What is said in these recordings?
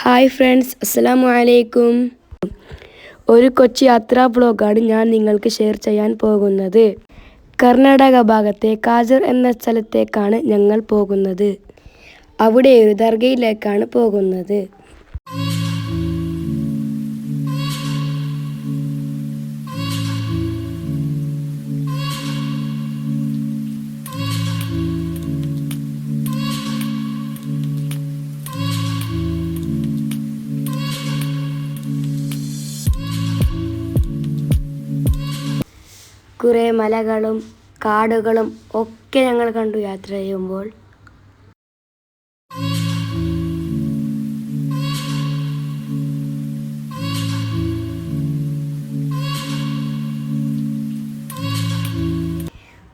Hi friends, അസ്സലാമു അലൈക്കും. ഒരു കൊച്ചി യാത്രാ വ്ളോഗാണ് ഞാൻ നിങ്ങൾക്ക് ഷെയർ ചെയ്യാൻ പോകുന്നത്. കർണാടക ഭാഗത്തെ കാജർ എന്ന സ്ഥലത്തേക്കാണ് ഞങ്ങൾ പോകുന്നത്. അവിടെ ഒരു ദർഗയിലേക്കാണ് പോകുന്നത്. കുറേ മലകളും കാടുകളും ഒക്കെ ഞങ്ങൾ കണ്ടു യാത്ര ചെയ്യുമ്പോൾ.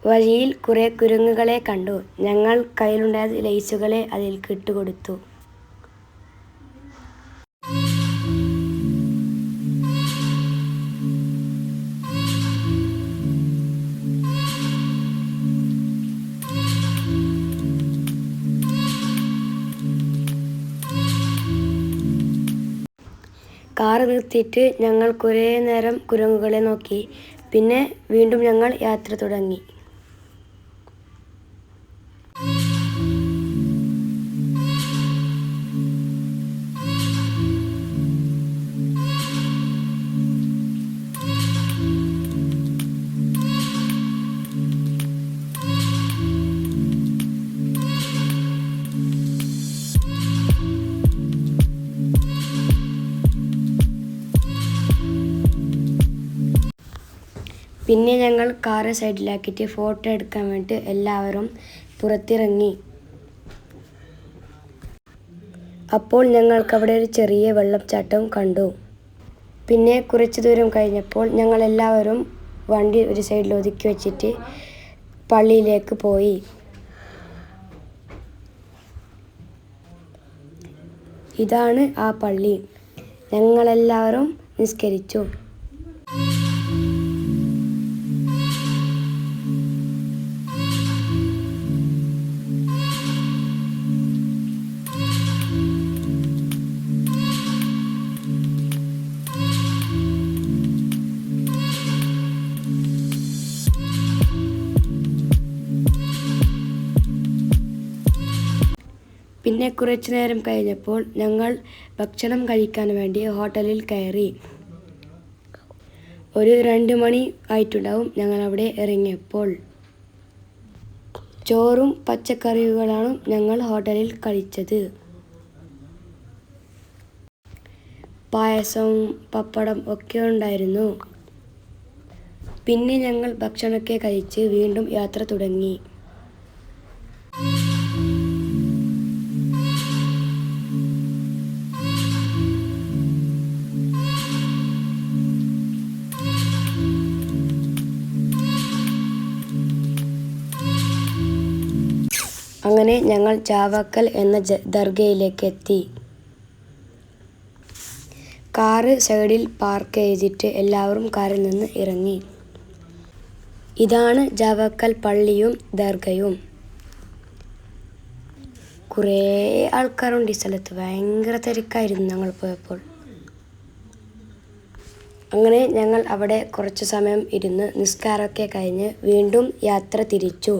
വഴിയിൽ കുറേ കുരങ്ങുകളെ കണ്ടു. ഞങ്ങൾ കയ്യിലുണ്ടായ ലേസുകളെ അതിൽ ഇട്ടുകൊടുത്തു. കാർ നിർത്തിയിട്ട് ഞങ്ങൾ കുറേ നേരം കുരങ്ങുകളെ നോക്കി. പിന്നെ വീണ്ടും ഞങ്ങൾ യാത്ര തുടങ്ങി. പിന്നെ ഞങ്ങൾ കാറ് സൈഡിലാക്കിയിട്ട് ഫോട്ടോ എടുക്കാൻ വേണ്ടി എല്ലാവരും പുറത്തിറങ്ങി. അപ്പോൾ ഞങ്ങൾക്കവിടെ ഒരു ചെറിയ വെള്ളച്ചാട്ടം കണ്ടു. പിന്നെ കുറച്ച് ദൂരം കഴിഞ്ഞപ്പോൾ ഞങ്ങൾ എല്ലാവരും വണ്ടി ഒരു സൈഡിൽ ഒതുക്കി വെച്ചിട്ട് പള്ളിയിലേക്ക് പോയി. ഇതാണ് ആ പള്ളി. ഞങ്ങളെല്ലാവരും നിസ്കരിച്ചു. പിന്നെ കുറച്ചു നേരം കഴിഞ്ഞപ്പോൾ ഞങ്ങൾ ഭക്ഷണം കഴിക്കാൻ വേണ്ടി ഹോട്ടലിൽ കയറി. ഒരു 2 മണി ആയിട്ടുണ്ടാവും ഞങ്ങൾ അവിടെ ഇറങ്ങിയപ്പോൾ. ചോറും പച്ചക്കറികളാണ് ഞങ്ങൾ ഹോട്ടലിൽ കഴിച്ചത്. പായസം, പപ്പടം ഒക്കെ ഉണ്ടായിരുന്നു. പിന്നെ ഞങ്ങൾ ഭക്ഷണമൊക്കെ കഴിച്ച് വീണ്ടും യാത്ര തുടങ്ങി. അങ്ങനെ ഞങ്ങൾ ജാവക്കൽ എന്ന ദർഗയിലേക്ക് എത്തി. കാറ് സൈഡിൽ പാർക്ക് ചെയ്തിട്ട് എല്ലാവരും കാറിൽ നിന്ന് ഇറങ്ങി. ഇതാണ് ജാവക്കൽ പള്ളിയും ദർഗയും. കുറേ ആൾക്കാരുണ്ട് ഈ സ്ഥലത്ത്. ഭയങ്കര തിരക്കായിരുന്നു ഞങ്ങൾ പോയപ്പോൾ. അങ്ങനെ ഞങ്ങൾ അവിടെ കുറച്ച് സമയം ഇരുന്ന് നിസ്കാരമൊക്കെ കഴിഞ്ഞ് വീണ്ടും യാത്ര തിരിച്ചു.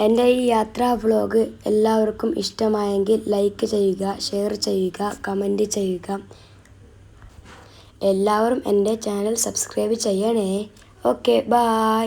എൻ്റെ ഈ യാത്രാ വ്ളോഗ് എല്ലാവർക്കും ഇഷ്ടമായെങ്കിൽ ലൈക്ക് ചെയ്യുക, ഷെയർ ചെയ്യുക, കമൻറ്റ് ചെയ്യുക. എല്ലാവരും എൻ്റെ ചാനൽ സബ്സ്ക്രൈബ് ചെയ്യണേ. Okay, by.